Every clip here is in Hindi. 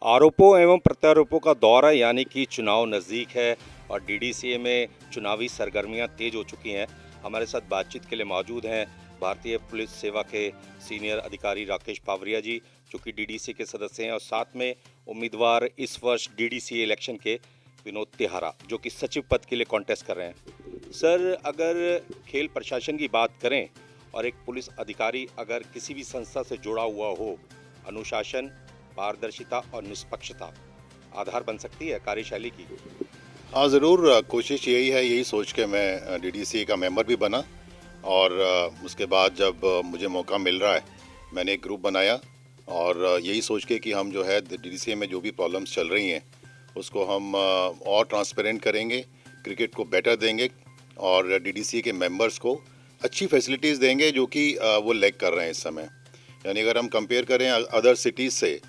आरोपों एवं प्रत्यारोपों का दौर है, यानी कि चुनाव नज़दीक है और डीडीसीए में चुनावी सरगर्मियां तेज हो चुकी हैं। हमारे साथ बातचीत के लिए मौजूद हैं भारतीय पुलिस सेवा के सीनियर अधिकारी राकेश पावरिया जी, जो कि डीडीसीए के सदस्य हैं, और साथ में उम्मीदवार इस वर्ष डीडीसीए इलेक्शन के विनोद तिहारा, जो कि सचिव पद के लिए कॉन्टेस्ट कर रहे हैं। सर, अगर खेल प्रशासन की बात करें और एक पुलिस अधिकारी अगर किसी भी संस्था से जुड़ा हुआ हो, अनुशासन, पारदर्शिता और निष्पक्षता आधार बन सकती है कार्यशैली की। हाँ, ज़रूर कोशिश यही है, यही सोच के मैं डीडीसी का मेंबर भी बना। और उसके बाद जब मुझे मौका मिल रहा है, मैंने एक ग्रुप बनाया और यही सोच के कि हम जो है डीडीसी में जो भी प्रॉब्लम्स चल रही हैं उसको हम और ट्रांसपेरेंट करेंगे, क्रिकेट को बेटर देंगे और डीडीसी के मेंबर्स को अच्छी फैसिलिटीज़ देंगे जो कि वो लैग कर रहे हैं इस समय। यानी अगर हम कंपेयर करें अदर सिटीज़ से,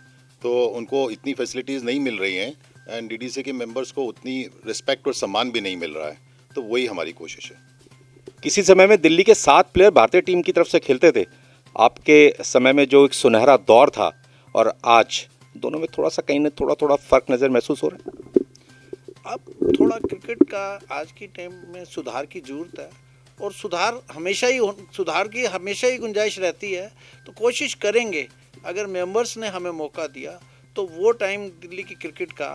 तो उनको इतनी फैसिलिटीज़ नहीं मिल रही हैं एंड डीडीसी के मेंबर्स को उतनी रिस्पेक्ट और सम्मान भी नहीं मिल रहा है। तो वही हमारी कोशिश है। किसी समय में दिल्ली के 7 प्लेयर भारतीय टीम की तरफ से खेलते थे। आपके समय में जो एक सुनहरा दौर था और आज दोनों में थोड़ा सा कहीं ना थोड़ा फर्क नज़र महसूस हो रहा है। अब थोड़ा क्रिकेट का आज की टाइम में सुधार की ज़रूरत है और सुधार की हमेशा ही गुंजाइश रहती है। तो कोशिश करेंगे, अगर मेंबर्स ने हमें मौका दिया तो वो टाइम दिल्ली की क्रिकेट का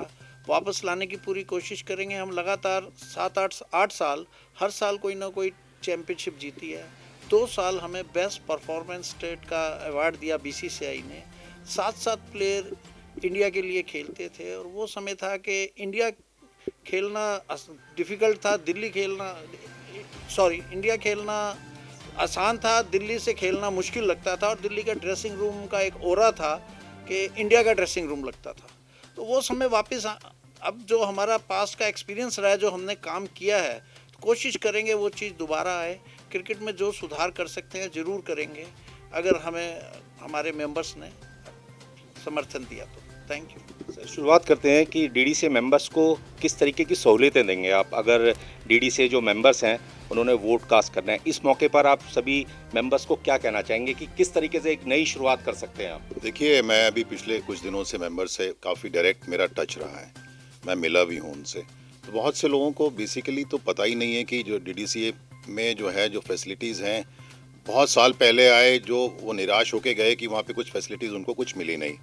वापस लाने की पूरी कोशिश करेंगे। हम लगातार 7 8 साल हर साल कोई ना कोई चैम्पियनशिप जीती है। 2 साल हमें बेस्ट परफॉर्मेंस स्टेट का अवार्ड दिया बीसीसीआई ने। 7 7 प्लेयर इंडिया के लिए खेलते थे और वो समय था कि इंडिया खेलना डिफ़िकल्ट था, इंडिया खेलना आसान था, दिल्ली से खेलना मुश्किल लगता था। और दिल्ली का ड्रेसिंग रूम का एक ऑरा था कि इंडिया का ड्रेसिंग रूम लगता था। तो वो समय वापस अब जो हमारा पास्ट का एक्सपीरियंस रहा है, जो हमने काम किया है, तो कोशिश करेंगे वो चीज़ दोबारा आए। क्रिकेट में जो सुधार कर सकते हैं ज़रूर करेंगे, अगर हमें हमारे मेंबर्स ने समर्थन दिया तो। थैंक यू सर, शुरुआत करते हैं कि डीडीसीए मेंबर्स को किस तरीके की सहूलियतें देंगे आप। अगर डीडीसीए जो मेंबर्स हैं उन्होंने वोट कास्ट करना है, इस मौके पर आप सभी मेंबर्स को क्या कहना चाहेंगे कि किस तरीके से एक नई शुरुआत कर सकते हैं आप। देखिए, मैं अभी पिछले कुछ दिनों से मेंबर से काफ़ी डायरेक्ट मेरा टच रहा है, मैं मिला भी हूँ उनसे। तो बहुत से लोगों को बेसिकली तो पता ही नहीं है कि जो डीडीसीए में जो है जो फैसिलिटीज़ हैं, बहुत साल पहले आए जो वो निराश होके गए कि वहाँ पे कुछ फैसिलिटीज़ उनको कुछ मिली नहीं।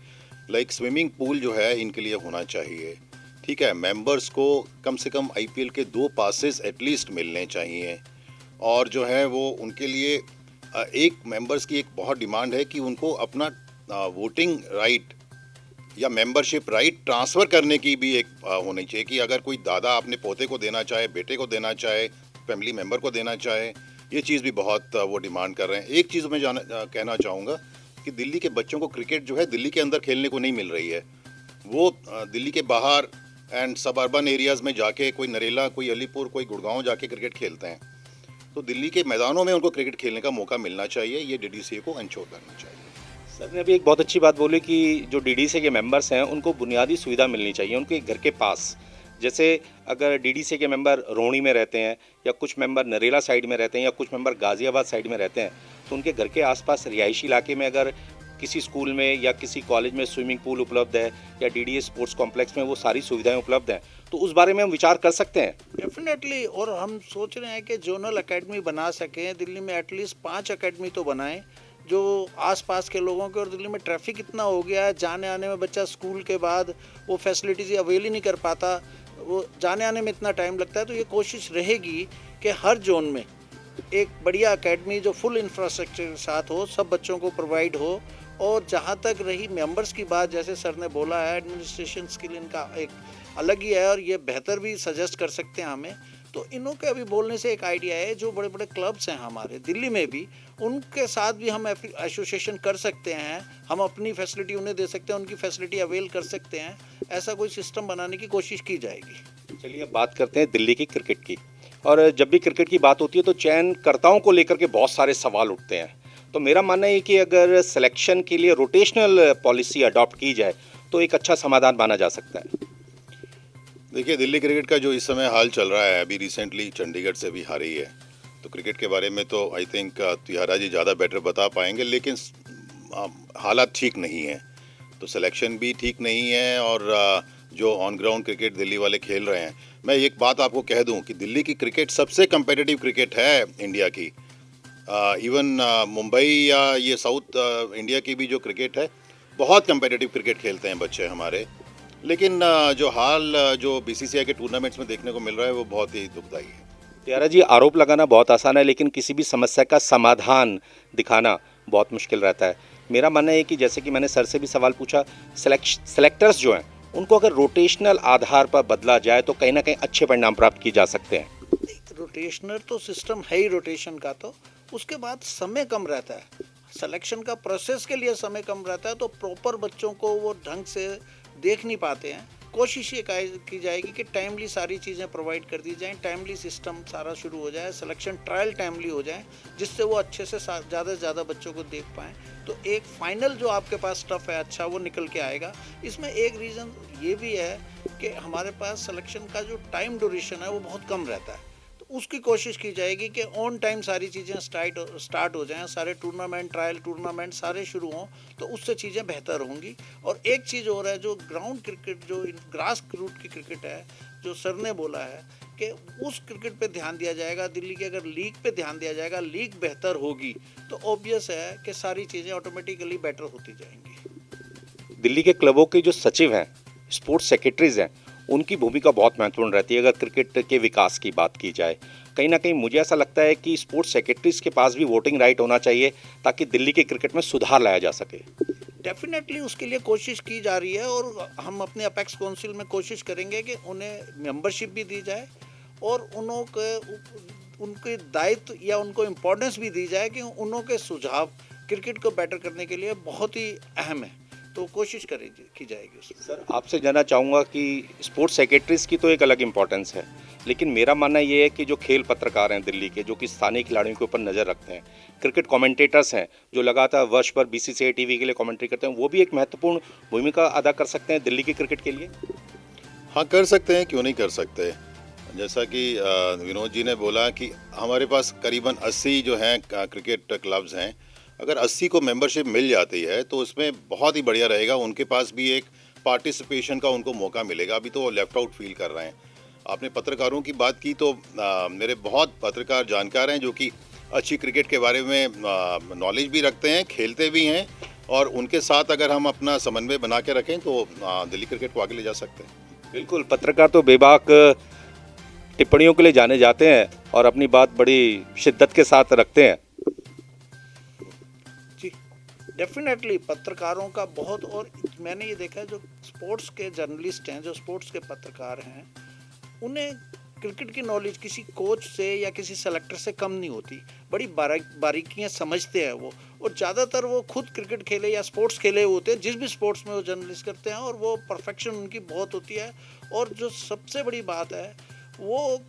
लाइक स्विमिंग पूल जो है इनके लिए होना चाहिए, ठीक है। मेंबर्स को कम से कम आईपीएल के 2 पासेस एटलीस्ट मिलने चाहिए। और जो है वो उनके लिए एक मेंबर्स की एक बहुत डिमांड है कि उनको अपना वोटिंग राइट या मेंबरशिप राइट ट्रांसफ़र करने की भी एक होनी चाहिए कि अगर कोई दादा अपने पोते को देना चाहे, बेटे को देना चाहे, फैमिली मेंबर को देना चाहे, ये चीज़ भी बहुत वो डिमांड कर रहे हैं। एक चीज़ मैं कहना चाहूँगा कि दिल्ली के बच्चों को क्रिकेट जो है दिल्ली के अंदर खेलने को नहीं मिल रही है। वो दिल्ली के बाहर एंड सब अर्बन एरियाज़ में जाके, कोई नरेला, कोई अलीपुर, कोई गुड़गांव जाके क्रिकेट खेलते हैं। तो दिल्ली के मैदानों में उनको क्रिकेट खेलने का मौका मिलना चाहिए, ये डीडीसीए को इंश्योर करना चाहिए। सर ने अभी एक बहुत अच्छी बात बोली कि जो डीडीसीए के मेंबर्स हैं उनको बुनियादी सुविधा मिलनी चाहिए उनके घर के पास। जैसे अगर डीडीसीए के मेंबर रोहिणी में रहते हैं या कुछ मेंबर नरेला साइड में रहते हैं या कुछ मेंबर गाज़ियाबाद साइड में रहते हैं, तो उनके घर के आसपास रिहायशी इलाके में अगर किसी स्कूल में या किसी कॉलेज में स्विमिंग पूल उपलब्ध है या डीडीएस स्पोर्ट्स कॉम्प्लेक्स में वो सारी सुविधाएं उपलब्ध हैं, तो उस बारे में हम विचार कर सकते हैं डेफिनेटली। और हम सोच रहे हैं कि जोनल एकेडमी बना सकें दिल्ली में, एटलीस्ट 5 एकेडमी तो बनाएं जो आसपास के लोगों के। और दिल्ली में ट्रैफिक इतना हो गया है, जाने आने में बच्चा स्कूल के बाद वो फैसिलिटीज़ अवेल ही नहीं कर पाता, वो जाने आने में इतना टाइम लगता है। तो ये कोशिश रहेगी कि हर जोन में एक बढ़िया एकेडमी जो फुल इंफ्रास्ट्रक्चर के साथ हो, सब बच्चों को प्रोवाइड हो। और जहाँ तक रही मेंबर्स की बात, जैसे सर ने बोला है, एडमिनिस्ट्रेशन स्किल इनका एक अलग ही है और ये बेहतर भी सजेस्ट कर सकते हैं हमें। तो इन्हों के अभी बोलने से एक आइडिया है, जो बड़े बड़े क्लब्स हैं हमारे दिल्ली में भी, उनके साथ भी हम एसोसिएशन कर सकते हैं। हम अपनी फैसिलिटी उन्हें दे सकते हैं, उनकी फैसिलिटी अवेल कर सकते हैं। ऐसा कोई सिस्टम बनाने की कोशिश की जाएगी। चलिए अब बात करते हैं दिल्ली की क्रिकेट की। और जब भी क्रिकेट की बात होती है तो चयनकर्ताओं को लेकर के बहुत सारे सवाल उठते हैं। तो मेरा मानना है कि अगर सिलेक्शन के लिए रोटेशनल पॉलिसी अडॉप्ट की जाए तो एक अच्छा समाधान माना जा सकता है। देखिए, दिल्ली क्रिकेट का जो इस समय हाल चल रहा है, अभी रिसेंटली चंडीगढ़ से भी हारी है, तो क्रिकेट के बारे में तो आई थिंक तिहारा जी ज़्यादा बेटर बता पाएंगे, लेकिन हालात ठीक नहीं है। तो सिलेक्शन भी ठीक नहीं है और जो ऑन ग्राउंड क्रिकेट दिल्ली वाले खेल रहे हैं, मैं एक बात आपको कह दूं कि दिल्ली की क्रिकेट सबसे कम्पिटिटिव क्रिकेट है इंडिया की। इवन मुंबई या ये साउथ इंडिया की भी जो क्रिकेट है, बहुत कम्पिटिटिव क्रिकेट खेलते हैं बच्चे हमारे। लेकिन जो हाल जो बीसीसीआई के टूर्नामेंट्स में देखने को मिल रहा है वो बहुत ही दुखदाई है। त्यारा जी, आरोप लगाना बहुत आसान है, लेकिन किसी भी समस्या का समाधान दिखाना बहुत मुश्किल रहता है। मेरा मानना है कि जैसे कि मैंने सर से भी सवाल पूछा, सेलेक्टर्स जो हैं उनको अगर रोटेशनल आधार पर बदला जाए तो कहीं ना कहीं अच्छे परिणाम प्राप्त किए जा सकते हैं। रोटेशनल तो सिस्टम है ही रोटेशन का, तो उसके बाद समय कम रहता है, सिलेक्शन का प्रोसेस के लिए समय कम रहता है, तो प्रॉपर बच्चों को वो ढंग से देख नहीं पाते हैं। कोशिश ये की जाएगी कि टाइमली सारी चीज़ें प्रोवाइड कर दी जाएं, टाइमली सिस्टम सारा शुरू हो जाए, सिलेक्शन ट्रायल टाइमली हो जाए, जिससे वो अच्छे से ज़्यादा से ज़्यादा बच्चों को देख पाएँ, तो एक फाइनल जो आपके पास स्टफ है अच्छा वो निकल के आएगा। इसमें एक रीज़न ये भी है कि हमारे पास सिलेक्शन का जो टाइम ड्यूरेशन है वो बहुत कम रहता है, तो उसकी कोशिश की जाएगी कि ऑन टाइम सारी चीज़ें स्टार्ट हो जाएं, सारे टूर्नामेंट, ट्रायल टूर्नामेंट सारे शुरू हों, तो उससे चीज़ें बेहतर होंगी। और एक चीज़ और है, जो ग्राउंड क्रिकेट, जो ग्रास रूट की क्रिकेट है, जो सर ने बोला है कि उस क्रिकेट पे ध्यान दिया जाएगा। दिल्ली के अगर लीग पे ध्यान दिया जाएगा, लीग बेहतर होगी, तो ऑब्वियस है कि सारी चीज़ें ऑटोमेटिकली बेटर होती जाएंगी। दिल्ली के क्लबों के जो सचिव हैं, स्पोर्ट्स सेक्रेटरीज हैं, उनकी भूमिका बहुत महत्वपूर्ण रहती है अगर क्रिकेट के विकास की बात की जाए। कहीं ना कहीं मुझे ऐसा लगता है कि स्पोर्ट्स सेक्रेटरीज के पास भी वोटिंग राइट होना चाहिए ताकि दिल्ली के क्रिकेट में सुधार लाया जा सके। डेफिनेटली उसके लिए कोशिश की जा रही है, और हम अपने अपेक्स काउंसिल में कोशिश करेंगे कि उन्हें मेंबरशिप भी दी जाए और उनके दायित्व या उनको इम्पोर्टेंस भी दी जाए कि उनके सुझाव क्रिकेट को बेटर करने के लिए बहुत ही अहम है, तो कोशिश करेगी की जाएगी उसमें। सर, आपसे जानना चाहूँगा कि स्पोर्ट्स सेक्रेटरीज की तो एक अलग इम्पोर्टेंस है, लेकिन मेरा मानना ये है कि जो खेल पत्रकार हैं दिल्ली के, जो कि स्थानीय खिलाड़ियों के ऊपर नज़र रखते हैं, क्रिकेट कमेंटेटर्स हैं जो लगातार वर्ष भर बीसीसीआई टीवी के लिए कमेंट्री करते हैं, वो भी एक महत्वपूर्ण भूमिका अदा कर सकते हैं दिल्ली के क्रिकेट के लिए। हाँ, कर सकते हैं, क्यों नहीं कर सकते। जैसा कि विनोद जी ने बोला कि हमारे पास करीबन 80 जो हैं क्रिकेट क्लब्स हैं, अगर 80 को मेंबरशिप मिल जाती है तो उसमें बहुत ही बढ़िया रहेगा। उनके पास भी एक पार्टिसिपेशन का उनको मौका मिलेगा। अभी तो वो लेफ्ट आउट फील कर रहे हैं। आपने पत्रकारों की बात की, तो मेरे बहुत पत्रकार जानकार हैं जो कि अच्छी क्रिकेट के बारे में नॉलेज भी रखते हैं, खेलते भी हैं, और उनके साथ अगर हम अपना समन्वय बना के रखें तो दिल्ली क्रिकेट को आगे ले जा सकते हैं। बिल्कुल, पत्रकार तो बेबाक टिप्पणियों के लिए जाने जाते हैं और अपनी बात बड़ी शिद्दत के साथ रखते हैं। जी, डेफिनेटली पत्रकारों का बहुत, और मैंने ये देखा है जो स्पोर्ट्स के जर्नलिस्ट हैं, जो स्पोर्ट्स के पत्रकार हैं, उन्हें क्रिकेट की नॉलेज किसी कोच से या किसी सेलेक्टर से कम नहीं होती। बड़ी बारीकियां समझते हैं वो, और ज़्यादातर वो खुद क्रिकेट खेले या स्पोर्ट्स खेले होते हैं, जिस भी स्पोर्ट्स में वो जर्नलिस्ट करते हैं, और वो परफेक्शन उनकी बहुत होती है। और जो सबसे बड़ी बात है, वो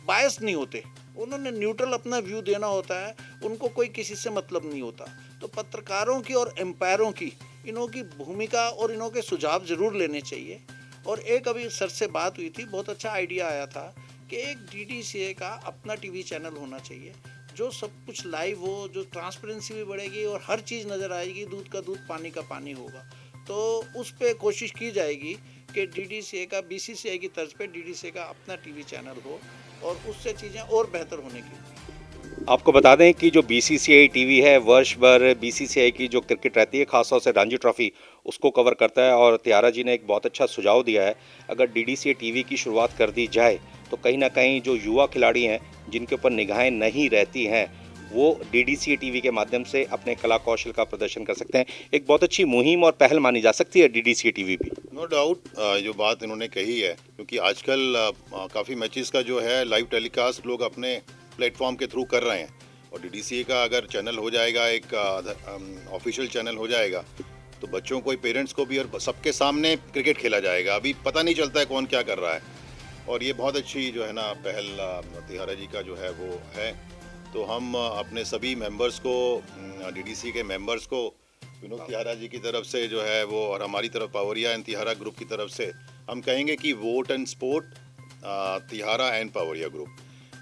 बायस नहीं होते, उन्होंने न्यूट्रल अपना व्यू देना होता है, उनको कोई किसी से मतलब नहीं होता। तो पत्रकारों की और एम्पायरों की, इन्हों की भूमिका और इन्हों के सुझाव ज़रूर लेने चाहिए। और एक अभी सर से बात हुई थी, बहुत अच्छा आइडिया आया था कि एक डीडीसीए का अपना टीवी चैनल होना चाहिए, जो सब कुछ लाइव हो, जो ट्रांसपेरेंसी भी बढ़ेगी और हर चीज़ नज़र आएगी, दूध का दूध पानी का पानी होगा। तो उस पर कोशिश की जाएगी कि डीडीसीए का, बीसीसीआई की तर्ज पे डीडीसीए का अपना टीवी चैनल हो, और उससे चीज़ें और बेहतर होने की। आपको बता दें कि जो बीसीसीआई टीवी है, वर्ष भर बीसीसीआई की जो क्रिकेट रहती है, खासतौर से रणजी ट्रॉफी, उसको कवर करता है। और त्यारा जी ने एक बहुत अच्छा सुझाव दिया है, अगर डीडीसीए टीवी की शुरुआत कर दी जाए तो कहीं ना कहीं जो युवा खिलाड़ी हैं जिनके ऊपर निगाहें नहीं रहती हैं, वो डीडीसीए टीवी के माध्यम से अपने कला कौशल का प्रदर्शन कर सकते हैं। एक बहुत अच्छी मुहिम और पहल मानी जा सकती है डीडीसीए टीवी भी। नो डाउट, जो बात इन्होंने कही है, क्योंकि आजकल काफ़ी मैचेस का जो है लाइव टेलीकास्ट लोग अपने प्लेटफॉर्म के थ्रू कर रहे हैं, और डीडीसीए का अगर चैनल हो जाएगा, एक ऑफिशियल चैनल हो जाएगा, तो बच्चों को, पेरेंट्स को भी, और सबके सामने क्रिकेट खेला जाएगा। अभी पता नहीं चलता है कौन क्या कर रहा है, और ये बहुत अच्छी जो है ना पहल तिहारा जी का जो है वो है। तो हम अपने सभी मेंबर्स को, डीडीसी के मेंबर्स को, विनोद तिहारा जी की तरफ से जो है वो, और हमारी तरफ पावरिया एंड तिहारा ग्रुप की तरफ से हम कहेंगे कि vote and support Tihara and Pawariya group,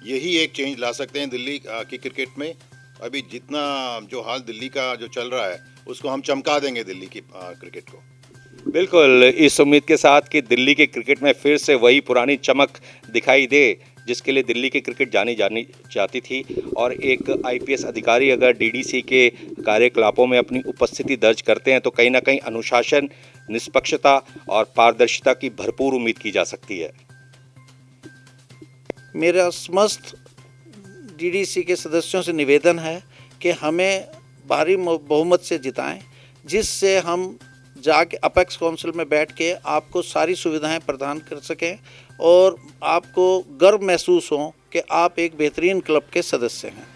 यही एक चेंज ला सकते हैं दिल्ली की क्रिकेट में। अभी जितना जो हाल दिल्ली का जो चल रहा है, उसको हम चमका देंगे दिल्ली की क्रिकेट को। बिल्कुल, इस उम्मीद के साथ कि दिल्ली के क्रिकेट में फिर से वही पुरानी चमक दिखाई दे, जिसके लिए दिल्ली की क्रिकेट जानी जानी जाती थी और एक आईपीएस अधिकारी अगर डीडीसी के कार्यकलापों में अपनी उपस्थिति दर्ज करते हैं, तो कहीं न कहीं अनुशासन, निष्पक्षता और पारदर्शिता की भरपूर उम्मीद की जा सकती है। मेरा समस्त डीडीसी के सदस्यों से निवेदन है कि हमें भारी बहुमत से जिताएं, जिससे हम जाके अपेक्स काउंसिल में बैठ के आपको सारी सुविधाएं प्रदान कर सकें और आपको गर्व महसूस हो कि आप एक बेहतरीन क्लब के सदस्य हैं।